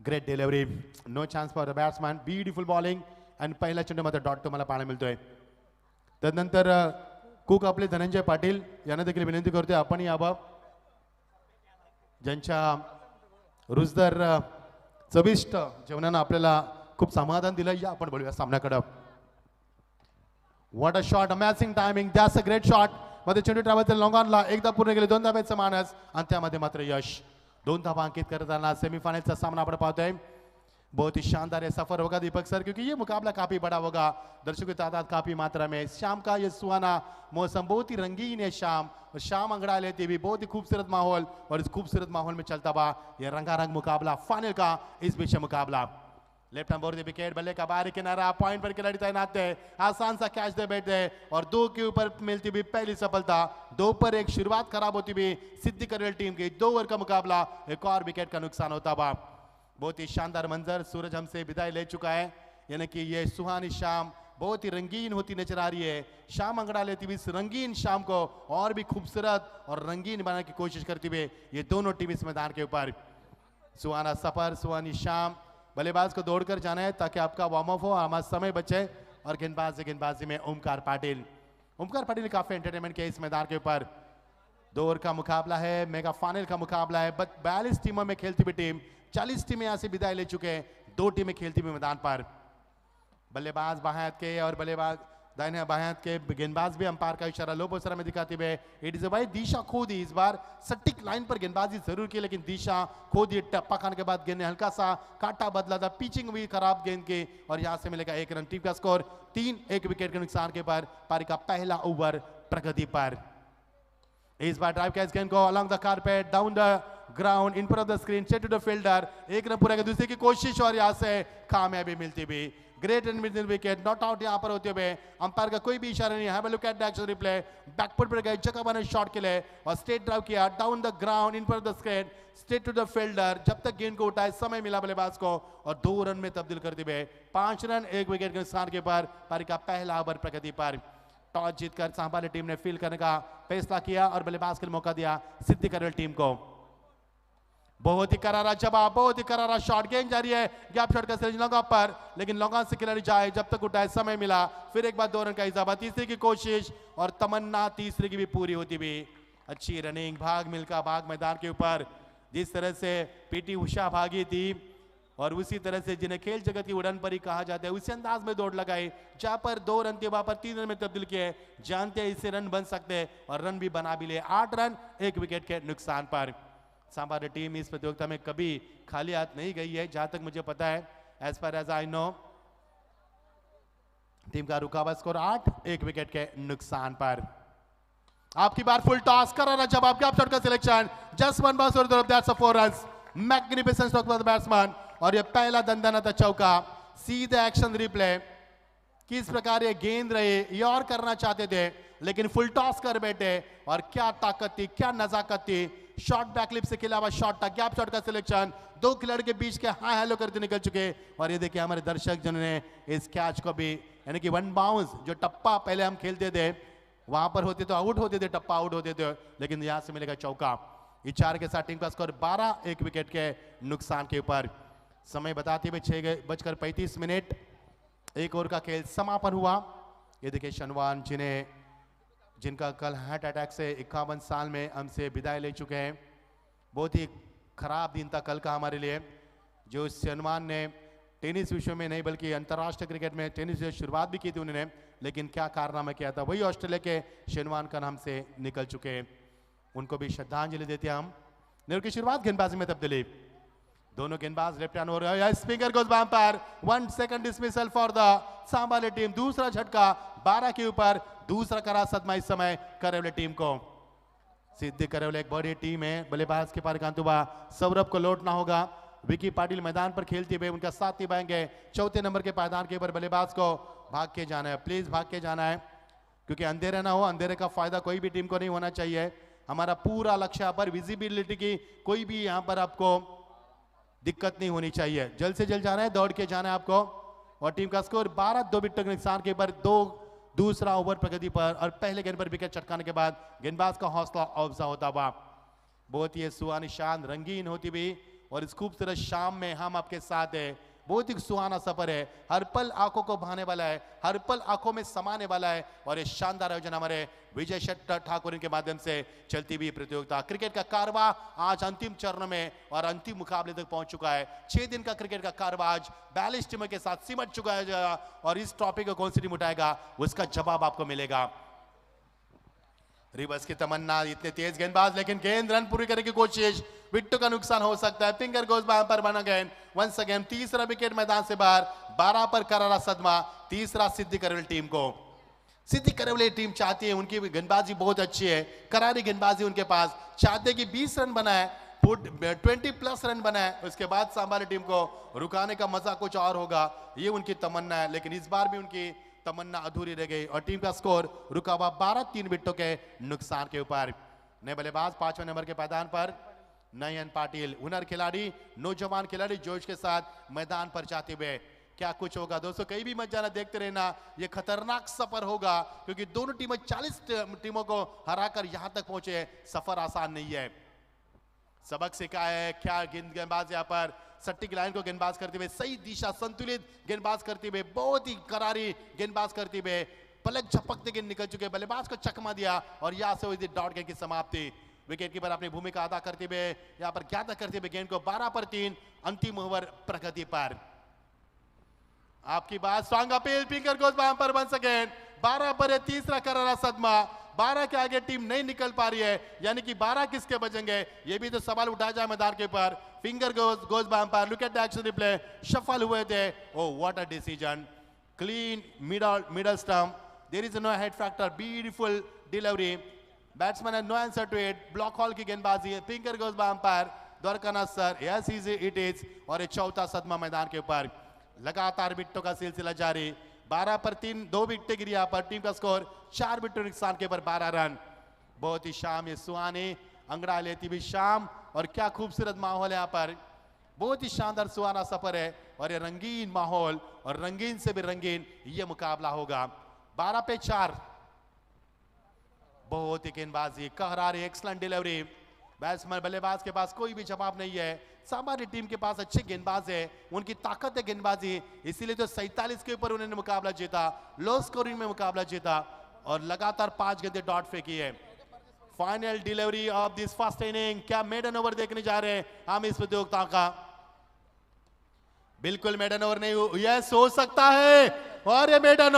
Great delivery, no chance for the batsman, beautiful bowling आणि पहिल्या चेंडूमध्ये dot तुम्हाला पाहायला मिळतोय. त्यानंतर कुक आपले धनंजय पाटील यांना देखील विनंती करतोय आपण यावं, ज्यांच्या रुजदार चविष्ट जेवणानं आपल्याला खूप समाधान दिलं. या आपण बोलूया सामन्याकडं. What a shot, amazing timing, that's a great shot. मध्ये चेंडू ट्रॅव्हल लॉंग ऑनला एकदा पूर्ण केले, 2 धाब्याचं मानस आणि त्यामध्ये मात्र यश. 2 धाबा अंकित करताना सेमीफाइनल सामना आपण पाहतोय. बहुत ही शानदार ये सफर होगा दीपक सर, क्योंकि ये मुकाबला काफी बड़ा होगा. दर्शकों की तादाद काफी मात्रा में. शाम का ये सुहाना मौसम बहुत ही रंगीन है शाम, और शाम अंगड़ा लेती हुई बहुत ही खूबसूरत माहौल, और इस खूबसूरत माहौल में चलता हुआ ये रंगारंग मुकाबला फाइनल का इस बीच मुकाबला. लेफ्ट हैंड बोर्ड विकेट, बल्ले का बाहरी किनारा, पॉइंट पर खिलाड़ी तैनात है, आसान सा कैच दे बैठे और 2 के ऊपर मिलती हुई पहली सफलता. 2 पर 1 शुरुआत खराब होती हुई सिद्धि करवेल टीम की. 2 ओवर का मुकाबला, एक और विकेट का नुकसान होता हुआ. बहुत ही शानदार मंजर. सूरज हमसे विदाई ले चुका है, यानी कि ये सुहानी शाम बहुत ही रंगीन होती नजर आ रही है. शाम अंगड़ा लेती हुई इस रंगीन शाम को और भी खूबसूरत और रंगीन बनाने की कोशिश करती हुए ये दोनों टीम इस मैदान के ऊपर. सुहाना सफर, सुहानी शाम. बल्लेबाज को दौड़कर जाना है ताकि आपका वार्म अप हो, हमारा समय बचे. और गेंदबाजी में ओमकार पाटिल. ओमकार पाटिल ने काफी एंटरटेनमेंट किया इस मैदान के ऊपर. 2 ओवर का मुकाबला है, मेगा फाइनल का मुकाबला है. 42 टीमों में खेलती हुई टीम, 40 टीमें यहां से विदाई ले चुके हैं. 2 टीमें खेलती हुई मैदान पर. बल्लेबाज बाएं हाथ के और बल्लेबाज दाहिने बाएं हाथ के गेंदबाज भी अंपायर का इशारा लो पोसरा में दिखाते हुए. इट इज भाई दिशा खो दी इस बार. सटीक लाइन पर गेंदबाजी जरूर की, लेकिन दिशा खो दी. टप्पा खाने के बाद गेंद ने हल्का सा काटा बदला था, पिचिंग हुई खराब गेंद की, और यहां से मिलेगा 1 रन. टीम का स्कोर 3, 1 विकेट के नुकसान के पर. पारी का पहला ओवर प्रगति पर. इस बार ड्राइव कैच गेंद को along the carpet, down the ground, in front of the screen, straight to the fielder. 1 run पूरा, दूसरे की कोशिश और यहां से कामयाबी मिलती हुई. Great run middle wicket, not out यहां पर होते हुए. अंपायर का कोई भी इशारा नहीं. Have a look at the action replay. Back foot पर गए, जगह बने शॉट के लिए और स्ट्रेट ड्राइव किया, down the ground, in front of the screen, straight to the fielder. जब तक गेंद को उठाए समय मिला बल्लेबाज को, और 2 रन में तब्दील करते हुए 5 रन 1 विकेट के नुकसान के पर. पारी का पहला ओवर प्रगति पर. टॉस जीतकर सांभाली टीम ने फील्ड करने का फैसला किया और बल्लेबाज के लिए मौका दिया सिद्धि करवेल टीम को. बहुत ही करारा जवाब, बहुत ही करारा शॉट. गेंद जा रही है, गैप शॉट का सिलेक्शन लॉन्ग ऑफ पर, लेकिन लॉन्ग ऑन से खिलाड़ी जाए, जब तक उठाए समय मिला. फिर एक बार 2 रन का इजाफा. तीसरे की कोशिश और तमन्ना तीसरे की भी पूरी होती हुई. अच्छी रनिंग, भाग मिल्खा भाग मैदान के ऊपर. जिस तरह से पीटी उषा भागी थी और उसी तरह से जिन्हें खेल जगत की उड़न परी कहा जाता है, उसी अंदाज में दौड़ लगाई. जहां पर 2 रन थे वहां पर 3 रन में तब्दील किए. जानते हैं इससे रन बन सकते हैं और रन भी बना भी ले. 8 रन 1 विकेट के नुकसान पर. सांबार टीम इस प्रतियोगिता में कभी खाली हाथ नहीं गई है, जहां तक मुझे पता है. As far as I know, team का रुका हुआ स्कोर 8, 1 विकेट के नुकसान पर. आपकी बार फुल टॉस, करारा जवाब, गैप शॉट का सिलेक्शन, जस्ट 1 बॉल और that's a 4 runs. Magnificent stroke for the batsman. और ये पहला दंदनाता चौका. सीधे एक्शन रिप्ले. किस प्रकार ये गेंद रहे, ये और करना चाहते थे, लेकिन फुल टॉस कर बैठे. और क्या ताकत थी, क्या नजाकत थी. शॉर्ट बैकलिप से खिला हुआ शॉट था, गैप शॉट का सिलेक्शन. 2 खिलाड़ी के बीच के हाय हेलो करते निकल चुके. और ये देखिए हमारे दर्शक जिन्होंने इस कैच को भी, यानी कि 1 बाउंस, जो टप्पा पहले हम खेलते थे वहां पर होते तो आउट होते थे, टप्पा आउट होते थे, लेकिन यहां से मिलेगा चौका. इचार के साथ टीम का स्कोर 12, 1 विकेट के नुकसान के ऊपर. समय बताते हुए 6:35. 1 ओवर का खेल समापन हुआ. ये देखिए शनवान, जिनका कल हार्ट अटैक से 51 साल में हमसे विदाई ले चुके हैं. बहुत ही खराब दिन था कल का हमारे लिए. जो शनवान ने टेनिस विश्व में नहीं बल्कि अंतर्राष्ट्रीय क्रिकेट में टेनिस से शुरुआत भी की थी उन्होंने, लेकिन क्या कारनामा किया था. वही ऑस्ट्रेलिया के शनवान का नाम से निकल चुके हैं. उनको भी श्रद्धांजलि देते हैं हम. नेहरू की शुरुआत गेंदबाजी में तब्दीली. दोनों गेंदबाज लेफ्ट हैंड हो रहे हैं. Spinner goes bouncer. 1 second dismissal for the सांबाले टीम. दूसरा झटका 12 के ऊपर. दूसरा करा सदमा इस समय करेवले टीम को. सिद्धि करेवले एक बड़ी टीम है. बल्लेबाज के पार कांतुबा सौरभ को लौटना होगा. विकी पाटिल मैदान पर खेलते हुए उनका साथ निभाएंगे. 4थे नंबर के पायदान के ऊपर बल्लेबाज को भाग के जाना है. प्लीज भाग के जाना है, क्योंकि अंधेरे ना हो. अंधेरे का फायदा कोई भी टीम को नहीं होना चाहिए. हमारा पूरा लक्ष्य यहाँ पर विजिबिलिटी की कोई भी यहाँ पर आपको दिक्कत नहीं होनी चाहिए. जल्द से जल्द जाना है, दौड़ के जाना है आपको. और टीम का स्कोर 12, 2 विकेट के नुकसान के ऊपर. दूसरा ओवर प्रगति पर और पहले गेंद पर विकेट चटकाने के बाद गेंदबाज का हौसला अफजा होता हुआ. बहुत ही सुहानी शान रंगीन होती हुई और इस खूबसूरत शाम में हम आपके साथ है। बहुत ही सुहाना सफर है, हर पल आंखों को भाने वाला है, हर पल आंखों में समाने वाला है। और ये शानदार आयोजन हमारे विजय शेट्टर ठाकुर के माध्यम से चलती हुई प्रतियोगिता, क्रिकेट का कारवा आज अंतिम चरण में और अंतिम मुकाबले तक पहुंच चुका है। 6 दिन का क्रिकेट का कारवा आज 42 टीमों के साथ सिमट चुका है और इस ट्रॉफी को कौन सी टीम उठाएगा उसका जवाब आपको मिलेगा। रिवर्स की तमन्ना, इतने तेज गेंदबाज, लेकिन गेंद रन पूरी करने की कोशिश, विट्टू का नुकसान हो सकता है। फिंगर गोज पर बना गेंद वंस अगेन, तीसरा विकेट मैदान से बाहर, 12 पर करारा सदमा, तीसरा सिद्धि करवल टीम को। सिद्धि करवल टीम चाहती है, उनकी गेंदबाजी बहुत अच्छी है, करारी गेंदबाजी उनके पास, चाहते कि 20 रन बनाए, 20+ रन बनाए, उसके बाद सांबाली टीम को रुकाने का मजा कुछ और होगा, ये उनकी तमन्ना है। लेकिन इस बार भी उनकी तमन्ना अधूरी रह गई और टीम का स्कोर रुका हुआ 12-3 विकेटों के नुकसान के ऊपर। नए बल्लेबाज 5वें नंबर के मैदान पर नयन पाटिल, हुनर खिलाड़ी, नौजवान खिलाड़ी जोश के साथ मैदान पर जाते हुए। क्या कुछ होगा दोस्तों, कहीं भी मत जाना, देखते रहना, ये खतरनाक सफर होगा क्योंकि दोनों टीमें 40 टीमों को हराकर यहां तक पहुंचे। सफर आसान नहीं है। सबक सिखाया है क्या गेंदबाज यहाँ पर सट्टी लाइन को गेंदबाज करते हुए, सही दिशा संतुलित गेंदबाज करते हुए, बहुत ही करारी गेंदबाज करते हुए, पलक झपकते गेंद निकल चुके, बल्लेबाज को चकमा दिया और यहां से हुई डॉट गेंद की समाप्ति। विकेट कीपर अपनी भूमिका अदा करते हुए यहां पर ज्ञात करते हुए गेंद को 12 पर 3 अंतिम ओवर प्रगति पर। आपकी बात स्ट्रॉन्ग अपील, फिंगर गोज पर बन सके, 12 पर है तीसरा करारा सदमा, 12 के आगे टीम नहीं निकल पा रही है, यानी कि 12 किसके बचेंगे, ये भी तो सवाल उठाया जाए मैदान के ऊपर। फिंगर गोज पर, look at the action replay, shuffle हुए थे, oh what a decision, clean middle stump, there is no head factor, beautiful delivery, batsman है no answer to it, block hole की गेंदबाजी है, फिंगर गोज पर, Dwarkanath sir, yes it is, और एक चौथा सदमा मैदान के ऊपर। लगातार विकेटों का सिलसिला जारी, 12 पर 3, 2 विकेट गिरी यहाँ पर, टीम का स्कोर 4 विकेट नुकसान के ऊपर 12 रन। बहुत ही शाम, ये सुहानी अंगड़ा लेती हुई शाम और क्या खूबसूरत माहौल है यहाँ पर, बहुत ही शानदार सुहाना सफर है और ये रंगीन माहौल और रंगीन से भी रंगीन ये मुकाबला होगा। 12 पे 4, बहुत ही गेंदबाजी, कहरारी, एक्सलेंट डिलीवरी, बैट्समैन बल्लेबाज के पास कोई भी जवाब नहीं है। सामान्य टीम के पास अच्छे गेंदबाज है, उनकी ताकत है गेंदबाजी, इसीलिए तो 47 के ऊपर उन्होंने मुकाबला जीता, लो स्कोरिंग में मुकाबला जीता और लगातार 5 गेंदें डॉट फेंकी है। Final delivery of this first inning, क्या मेडन ओवर देखने जा रहे हैं हम इस प्रतियोगिता का? बिल्कुल मेडन ओवर नहीं, यस हो सकता है, और ये मेडन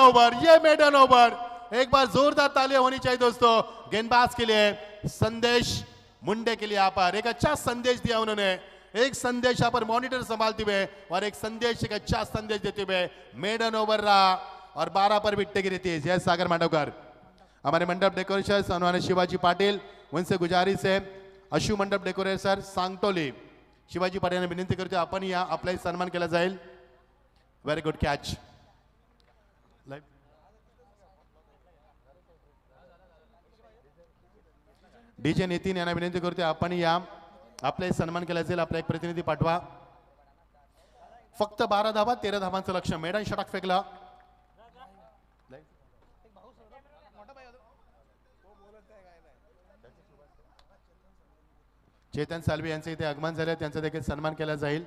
ओवर, एक बार जोरदार तालियां होनी चाहिए दोस्तों गेंदबाज के लिए, संदेश मुंडे के लिए यहाँ पर एक अच्छा संदेश दिया उन्होंने, एक संदेश यहाँ पर मॉनिटर संभालते हुए और एक संदेश, एक अच्छा संदेश देते हुए मेडन ओवर रहा और 12 पर विकेट गिरी थी। जय सागर मांडवकर, हमारे मंडप डेकोरेशन सन्मान्य शिवाजी पाटिल, उनसे गुजारिश है अशु मंडप डेकोरेशन सांगटोली, शिवाजी पाटील यांना विनंती करतो आपण या आपलाही सन्मान केला जाईल। Very good catch. DJ Nitin यांना विनंती करतो आपण या आपलाही सन्मान केला जाईल, आपला एक प्रतिनिधी पाठवा। फक्त 12 धावा, 13 धावांचं लक्ष्य, मेडन षटक फेकला। चेतन सालवी यांचे इथे आगमन झाले, त्यांचा देखील सन्मान केला जाईल।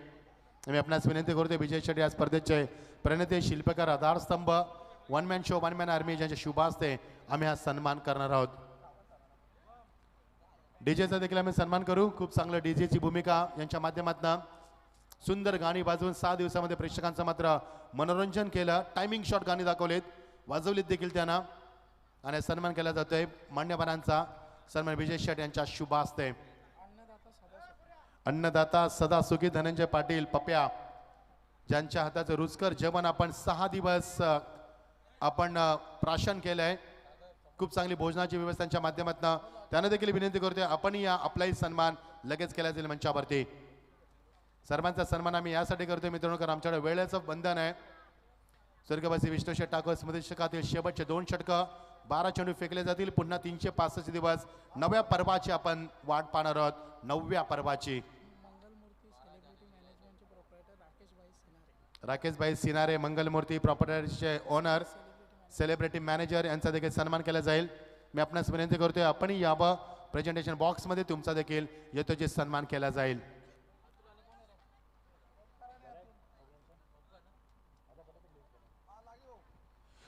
मी आपणास विनंती करतो विजय शेट्टी या स्पर्धेचे प्रणेते, शिल्पकार, आधारस्तंभ, one man show, one man army ज्यांच्या शुभ हस्ते आम्ही हा सन्मान करणार आहोत। डीजेचा देखील आम्ही सन्मान करू। खूप चांगलं डीजेची भूमिका यांच्या माध्यमातून सुंदर गाणी वाजवून 6 दिवसामध्ये प्रेक्षकांचं मात्र मनोरंजन केलं। टायमिंग शॉट गाणी दाखवलेत, वाजवलीत देखील त्यांना आणि सन्मान केला जातोय मान्यवरांचा। सन्मान विजय शेट्टी यांच्या शुभ हस्ते। अन्नदाता सदा सुखी धनंजय पाटील पप्या, ज्यांच्या हाताचं रुचकर जेवण आपण 6 दिवस आपण प्राशन केलंय, खूप चांगली भोजनाची व्यवस्थांच्या माध्यमातून त्यांना देखील विनंती करतोय आपण या आपलाही सन्मान लगेच केला जाईल मंचावरती। सर्वांचा सन्मान आम्ही यासाठी करतोय मित्रांनो, कारण आमच्याकडे वेळेचं बंधन आहे। स्वर्गवासी विष्णू शेट्टी ठाकूर स्मृती शतकातील शेवटचे 2 षटकं, 12 चेंडू फेकले जातील। पुन्हा 365 दिवस नव्या पर्वाची आपण वाट पाहणार आहोत, 9व्या पर्वाची। राकेशभाई सिनारे मंगलमूर्ती प्रॉपर्टीचे ओनर, सेलिब्रिटी मॅनेजर यांचा देखील सन्मान केला जाईल। मी आपणास विनंती करतोय आपण यावं, प्रेझेंटेशन बॉक्स मध्ये तुमचा देखील यथोचित सन्मान केला जाईल।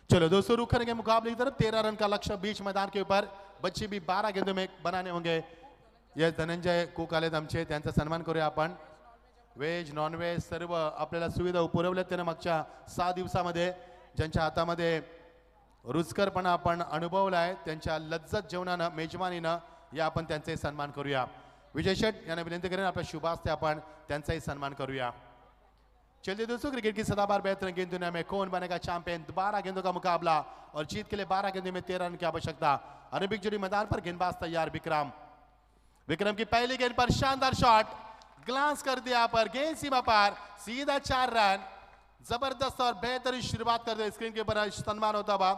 चलो दोस्तों, रुक करेंगे मुकाबले की तरफ। 13 रन का लक्ष्य बीच मैदान के ऊपर। बच्चे भी 12 गेंदों में बनाने होंगे। यस, धनंजय कुक आले आमचे, त्यांचा सन्मान करूया आपण। व्हेज नॉन व्हेज सर्व आपल्याला सुविधा पुरवल्यात त्याने मागच्या 6 दिवसामध्ये, ज्यांच्या हातामध्ये रुचकरपणा आपण अनुभवलाय, त्यांच्या लज्जत जेवणानं मेजवानीनं या आपण त्यांचे सन्मान करूया। विजय शेठ यांना विनंती करेन आपल्या शुभ हस्ते आपण त्यांचाही सन्मान करूया। चलिए दोस्तों, क्रिकेट की सदाबहार बेहतरीन गेंद दुनिया में कौन बनेगा चैंपियन। 12 गेंदों का मुकाबला और जीत के लिए 12 गेंदों में 13 रन की आवश्यकता। अरबिक जोड़ी मैदान पर, गेंदबाज तैयार विक्रम। विक्रम की पहली गेंद पर शानदार शॉट, ग्लांस कर दिया पर, गेंद सीमा पार, सीधा 4 रन। जबरदस्त और बेहतरीन शुरुआत कर दे। स्क्रीन के ऊपर सम्मान होता हुआ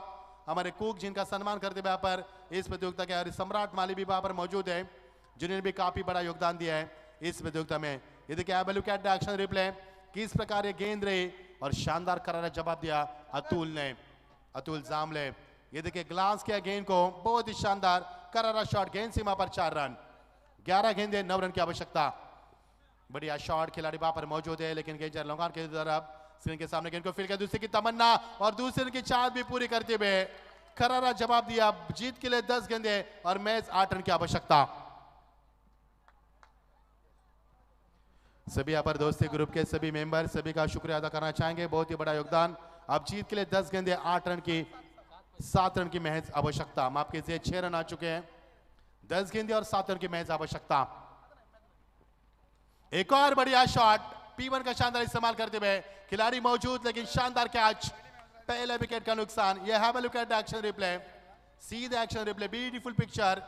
हमारे कुक, जिनका सम्मान करते हुए यहाँ पर इस प्रतियोगिता के और सम्राट माली भी वहां पर मौजूद है, जिन्होंने भी काफी बड़ा योगदान दिया है इस प्रतियोगिता में। ये देखिए look at the action replay, किस प्रकार ये गेंद रही और शानदार करारा जवाब दिया अतुल ने, अतुल जामले। ये देखिए ग्लांस किया गेंद को, बहुत ही शानदार करारा शॉट, गेंद सीमा पर 4 रन। 11 गेंदे 9 रन की आवश्यकता। बढ़िया शॉट, खिलाड़ी वहां पर मौजूद है, लेकिन गेंद लॉन्ग की तरफ स्क्रीन के सामने गेंद को फील्ड किया, दूसरे की तमन्ना और दूसरे रन की चाहत भी पूरी करते हुए करारा जवाब दिया। जीत के लिए 10 गेंदे और मैच 8 रन की आवश्यकता। सभी यहाँ पर दोस्ती ग्रुप के सभी मेंबर, सभी का शुक्रिया अदा करना चाहेंगे, बहुत ही बड़ा योगदान। अब जीत के लिए 10 गेंदे 8 रन की 7 रन की महज आवश्यकता। माफ कीजिए 6 रन आ चुके हैं, 10 गेंदे और 7 रन की महज आवश्यकता। एक और बढ़िया शॉट, P1 का शानदार इस्तेमाल करते हुए खिलाड़ी मौजूद, लेकिन शानदार कैच, पहले विकेट का नुकसान। ये have a look at the action replay, see the action replay, beautiful picture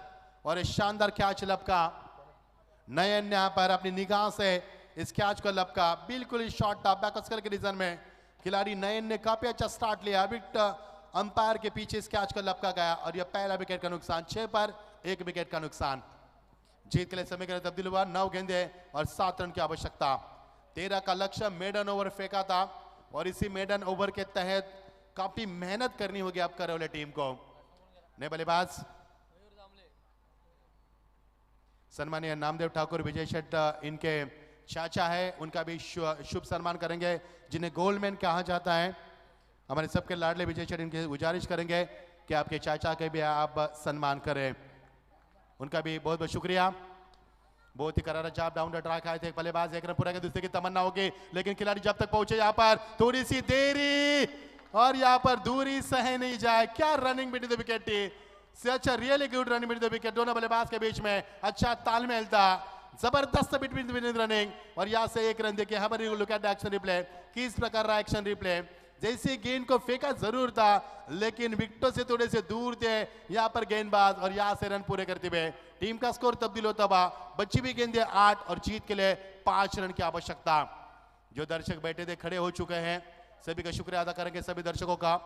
और एक शानदार कैच लपका। नयन यहाँ पर अपनी निगाह से इस कैच को लपका, बिल्कुल ही शॉर्ट टॉप बैकस्कर के रीजन में खिलाड़ी नयन ने काफी अच्छा स्टार्ट लिया। विकेट अंपायर के पीछे इस कैच को लपका गया और यह पहला विकेट का नुकसान। 6 पर 1 विकेट का नुकसान। जीत के लिए समीकरण तब्दील हुआ, 9 गेंदे और 7 रन की आवश्यकता। 13 का लक्ष्य मेडन ओवर फेंका था और इसी मेडन ओवर के तहत काफी मेहनत करनी होगी अब करौली टीम को। नए बल्लेबाज सम्मानीय नामदेव ठाकुर विजय शेट इनके चाचा है, उनका भी शुभ सम्मान करेंगे, जिन्हें गोल्डमैन कहा जाता है। हमारे सबके लाडले विजय शेट इनके गुजारिश करेंगे कि आपके चाचा के भी आप सम्मान करें। उनका भी बहुत बहुत शुक्रिया। बहुत ही करारा जॉब, डाउन द ट्रैक आए थे बल्लेबाज, एक रन पूरा के दूसरे की तमन्ना होगी, लेकिन खिलाड़ी जब तक पहुंचे यहाँ पर थोड़ी सी देरी और यहाँ पर दूरी सह नहीं जाए। क्या रनिंग बिटवीन द विकेट थी, such a really good running between the wicket. दोनों बल्लेबाज के बीच में अच्छा तालमेल था, जबरदस्त बिटवीन द रनिंग। और यहाँ से एक रन देखिए, हमारी look at the action replay, किस प्रकार का एक्शन रिप्ले, जैसे गेंद को फेंका जरूर था, लेकिन विकेटों से थोड़े से दूर थे यहाँ पर गेंदबाज, और यहाँ से रन पूरे करते हुए टीम का स्कोर तब्दील होता हुआ। बची भी गेंदे 8 और जीत के लिए 5 रन की आवश्यकता। जो दर्शक बैठे थे खड़े हो चुके हैं, सभी का शुक्रिया अदा करेंगे, सभी दर्शकों का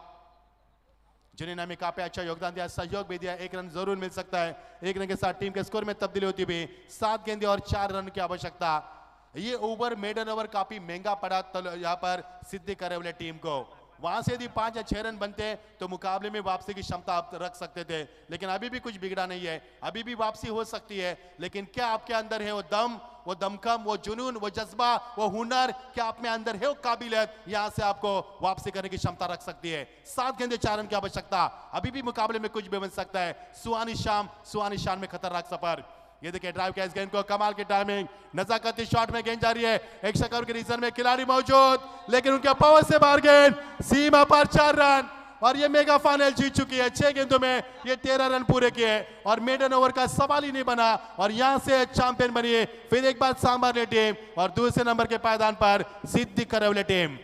जिन्हें हमें काफी अच्छा योगदान दिया, सहयोग भी दिया। एक रन जरूर मिल सकता है, एक रन के साथ टीम के स्कोर में तब्दीली होती हुई 7 गेंदे और 4 रन की आवश्यकता। ये ओवर मेडन ओवर काफी महंगा पड़ा यहाँ पर सिद्धि करौली टीम को। वहां से यदि 5 या 6 रन बनते तो मुकाबले में वापसी की क्षमता आप रख सकते थे, लेकिन अभी भी कुछ बिगड़ा नहीं है, अभी भी वापसी हो सकती है। लेकिन क्या आपके अंदर है वो दम, वो दमखम, वो जुनून, वो जज्बा, वो हुनर, क्या आप में अंदर है वो काबिलियत, यहां से आपको वापसी करने की क्षमता रख सकती है। 7 गेंदे 4 रन की आवश्यकता। अभी भी मुकाबले में कुछ भी बन सकता है। सुहानी शान में खतरनाक सफर। ये देखिए ड्राइव का इस गेंद को, कमाल की टाइमिंग, नजाकती शॉट में गेंद जा रही है, एक शकर के रीजन में खिलाड़ी मौजूद, लेकिन उनके पावर से बाहर गेंद, सीमा पर 4 रन। और ये मेगा फाइनल जीत चुकी है। 6 गेंदों में ये 13 रन पूरे किए और मेडन ओवर का सवाल ही नहीं बना, और यहां से चैंपियन बनी। फिर एक बार सांभर टीम और दूसरे नंबर के पायदान पर सिद्धि करौली टीम।